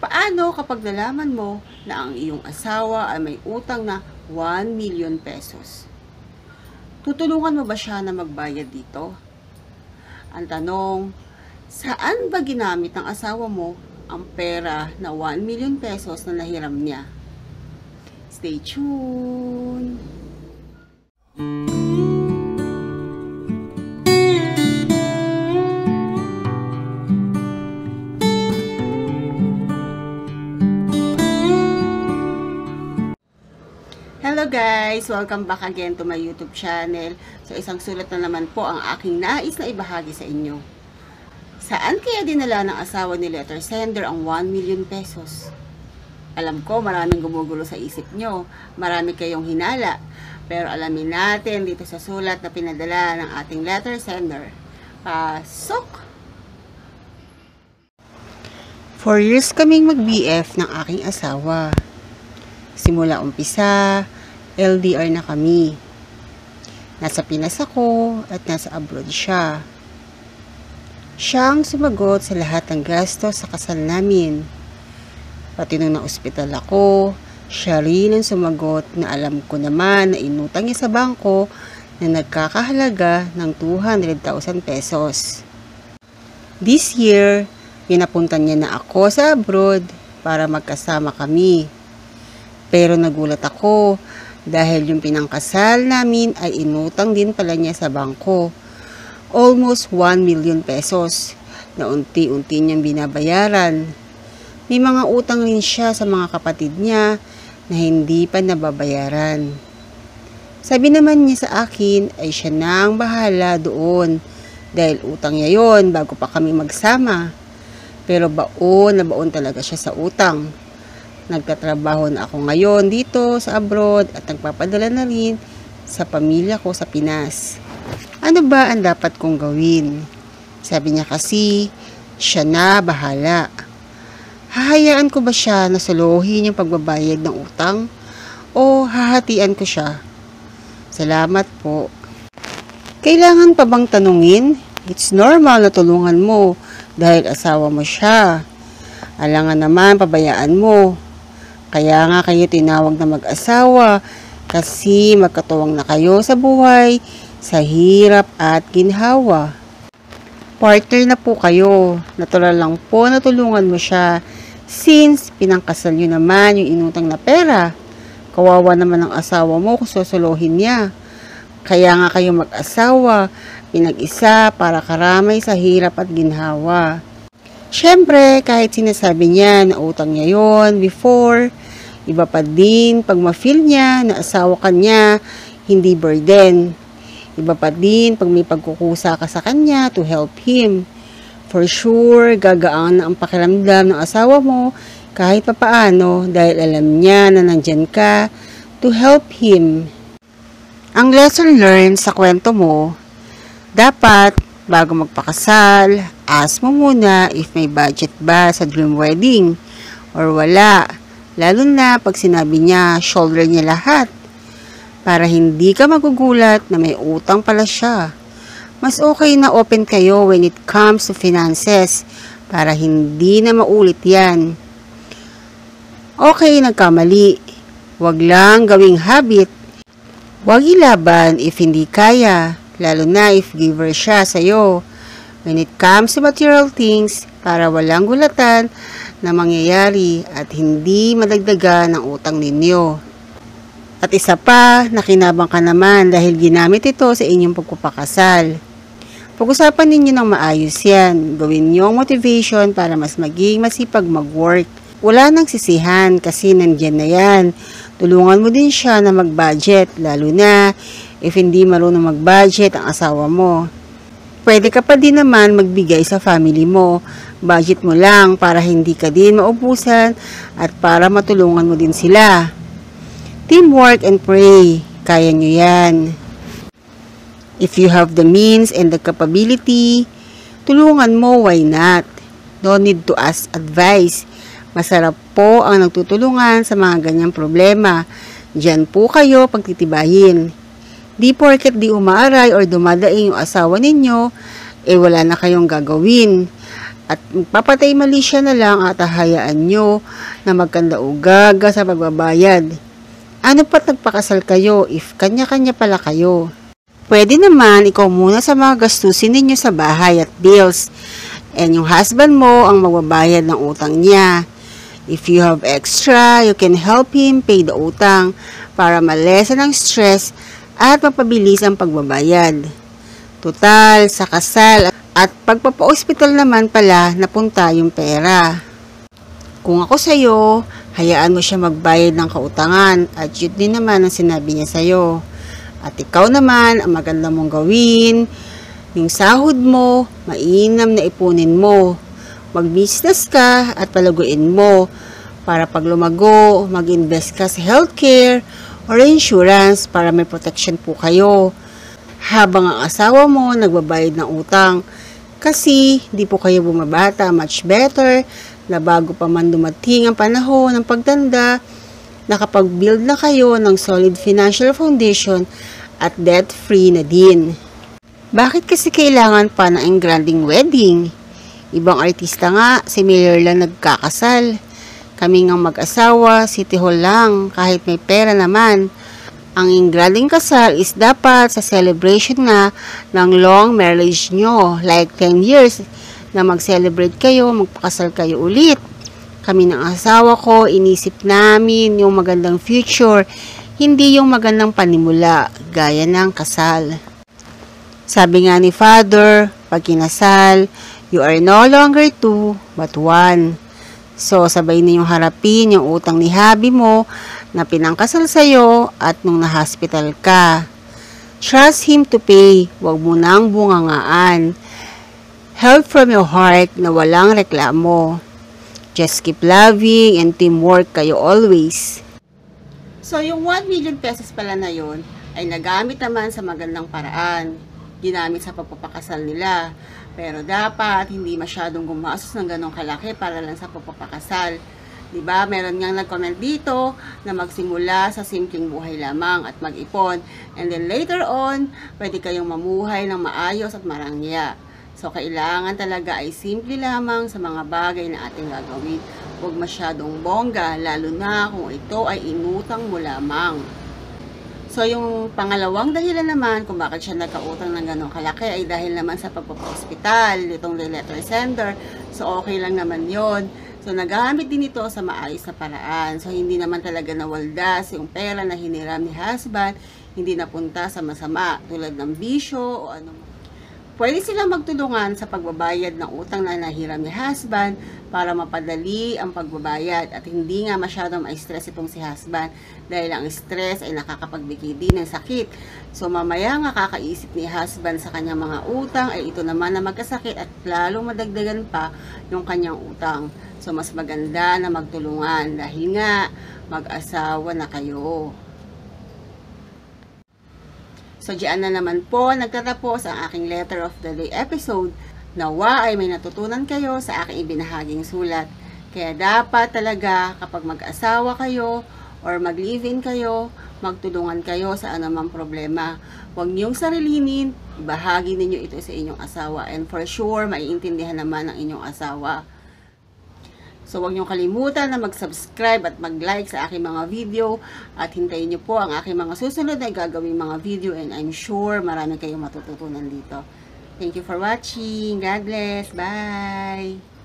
Paano kapag nalaman mo na ang iyong asawa ay may utang na 1 million pesos? Tutulungan mo ba siya na magbayad dito? Ang tanong, saan ba ginamit ng asawa mo ang pera na 1 million pesos na nahiram niya? Stay tuned! Hello guys! Welcome back again to my YouTube channel. So isang sulat na naman po ang aking nais na ibahagi sa inyo. Saan kaya dinala ng asawa ni letter sender ang 1 million pesos? Alam ko maraming gumugulo sa isip nyo, marami kayong hinala. Pero alamin natin dito sa sulat na pinadala ng ating letter sender. Pasok! 4 years kaming mag-BF ng aking asawa. Simula umpisa, LDR na kami. Nasa Pinas ako at nasa abroad siya. Siyang sumagot sa lahat ng gastos sa kasal namin. Pati nung na-ospital ako, siya rin ang sumagot na alam ko naman na inutang niya sa bangko na nagkakahalaga ng 200,000 pesos. This year, pinapuntan niya na ako sa abroad para magkasama kami. Pero nagulat ako dahil yung pinangkasal namin ay inutang din pala niya sa bangko. Almost 1 million pesos na unti-unti niyang binabayaran. May mga utang rin siya sa mga kapatid niya na hindi pa nababayaran. Sabi naman niya sa akin ay siya na ang bahala doon dahil utang niya yon bago pa kami magsama. Pero baon na baon talaga siya sa utang. Nagtatrabaho na ako ngayon dito sa abroad at nagpapadala na rin sa pamilya ko sa Pinas. Ano ba ang dapat kong gawin? Sabi niya kasi, siya na bahala. Hahayaan ko ba siya na suluhin yung pagbabayad ng utang? O hahatian ko siya? Salamat po. Kailangan pa bang tanungin? It's normal na tulungan mo dahil asawa mo siya. Alangan naman pabayaan mo. Kaya nga kayo tinawag na mag-asawa kasi magkatuwang na kayo sa buhay, sa hirap at ginhawa. Partner na po kayo. Natural lang po na tulungan mo siya since pinangkasal nyo naman yung inutang na pera. Kawawa naman ang asawa mo kung susuluhin niya. Kaya nga kayo mag-asawa, pinag-isa para karamay sa hirap at ginhawa. Siyempre, kahit sinasabi niya na utang niya yon before, iba pa din pag ma-feel niya na asawa ka niya, hindi burden. Iba pa din pag may pagkukusa ka sa kanya to help him. For sure, gagaan na ang pakiramdam ng asawa mo kahit papaano dahil alam niya na nandyan ka to help him. Ang lesson learned sa kwento mo, dapat bago magpakasal, ask mo muna if may budget ba sa dream wedding or wala. Lalo na pag sinabi niya, shoulder niya lahat. Para hindi ka magugulat na may utang pala siya. Mas okay na open kayo when it comes to finances para hindi na maulit yan. Okay, nagkamali. Huwag lang gawing habit. Huwag ilaban if hindi kaya. Lalo na if giver siya sa'yo. When it comes to material things, para walang gulatan na mangyayari at hindi madagdagan ang utang ninyo. At isa pa, nakinabang ka naman dahil ginamit ito sa inyong pagpapakasal. Pag-usapan ninyo ng maayos yan. Gawin niyo ang motivation para mas maging masipag mag-work. Wala nang sisihan kasi nandyan na yan. Tulungan mo din siya na mag-budget, lalo na if hindi marunong mag-budget ang asawa mo. Pwede ka pa din naman magbigay sa family mo. Budget mo lang para hindi ka din maubusan at para matulungan mo din sila. Teamwork and pray. Kaya nyo yan. If you have the means and the capability, tulungan mo, why not? No need to ask advice. Masarap po ang nagtutulungan sa mga ganyang problema. Diyan po kayo pagtitibayin. Di porket di umaaray or dumadaing yung asawa ninyo, wala na kayong gagawin. At magpapatay mali siya na lang at hahayaan nyo na magkanda-ugaga sa pagbabayad. Ano pa't nagpakasal kayo if kanya-kanya pala kayo? Pwede naman ikaw muna sa mga gastusin ninyo sa bahay at bills. And yung husband mo ang magbabayad ng utang niya. If you have extra, you can help him pay the utang para malesen ang stress at mapabilis ang pagbabayad. Total, sa kasal at pagpapa-hospital naman pala napunta yung pera. Kung ako sa'yo, hayaan mo siya magbayad ng kautangan at yun din naman ang sinabi niya sa'yo. At ikaw naman, ang maganda mong gawin, yung sahod mo, mainam na ipunin mo. Mag-business ka at palaguin mo para pag lumago, mag-invest ka sa healthcare or insurance para may protection po kayo. Habang ang asawa mo nagbabayad ng utang kasi di po kayo bumabata, much better na bago pa man dumating ang panahon ng pagtanda, nakapag-build na kayo ng solid financial foundation at debt-free na din. Bakit kasi kailangan pa ng engranding wedding? Ibang artista nga, si Miller lang nagkakasal. Kami ngang mag-asawa, City Hall lang, kahit may pera naman. Ang engranding kasal is dapat sa celebration nga ng long marriage nyo, like 10 years na mag-celebrate kayo, magpakasal kayo ulit. Kami ng asawa ko, inisip namin yung magandang future, hindi yung magandang panimula, gaya ng kasal. Sabi nga ni Father, pag kinasal, you are no longer two, but one. So, sabay ninyong harapin yung utang ni hubby mo na pinangkasal sa'yo at nung na-hospital ka. Trust him to pay, wag mo nang bungangaan. Help from your heart na walang reklamo. Just keep loving and teamwork kayo always. So, yung 1 million pesos pala na yun ay nagamit naman sa magandang paraan. Ginamit sa pagpapakasal nila. Pero dapat hindi masyadong gumastos ng ganong kalaki para lang sa pagpapakasal. Diba? Meron ngang nag-comment dito na magsimula sa simpleng buhay lamang at mag-ipon. And then later on, pwede kayong mamuhay ng maayos at marangya. So, kailangan talaga ay simple lamang sa mga bagay na ating gagawin. Huwag masyadong bongga, lalo na kung ito ay inutang mo lamang. So, yung pangalawang dahilan naman kung bakit siya nagkautang ng ganong kalaki ay dahil naman sa pagpapa-hospital, itong letter sender. So, okay lang naman yon. So, nagamit din ito sa maayos na paraan. So, hindi naman talaga nawaldas yung pera na hiniram ni husband, hindi napunta sa masama tulad ng bisyo o ano. Pwede silang magtulungan sa pagbabayad ng utang na nahiram ni husband para mapadali ang pagbabayad at hindi nga masyadong ma-stress itong si husband dahil ang stress ay nakakapagbigay din ng sakit. So mamaya nga kakaisip ni husband sa kanyang mga utang ay ito naman na magkasakit at lalong madagdagan pa yung kanyang utang. So mas maganda na magtulungan dahil nga mag-asawa na kayo. So, diyan na naman po nagtatapos ang aking letter of the day episode. Nawa ay may natutunan kayo sa aking ibinahaging sulat. Kaya dapat talaga kapag mag-asawa kayo or mag-live-in kayo, magtulungan kayo sa anumang problema. Huwag niyong sarilinin, ibahagi ninyo ito sa inyong asawa. And for sure, maiintindihan naman ng inyong asawa. So, huwag niyong kalimutan na mag-subscribe at mag-like sa aking mga video at hintayin niyo po ang aking mga susunod na gagawing mga video and I'm sure marami kayong matututunan dito. Thank you for watching. God bless. Bye!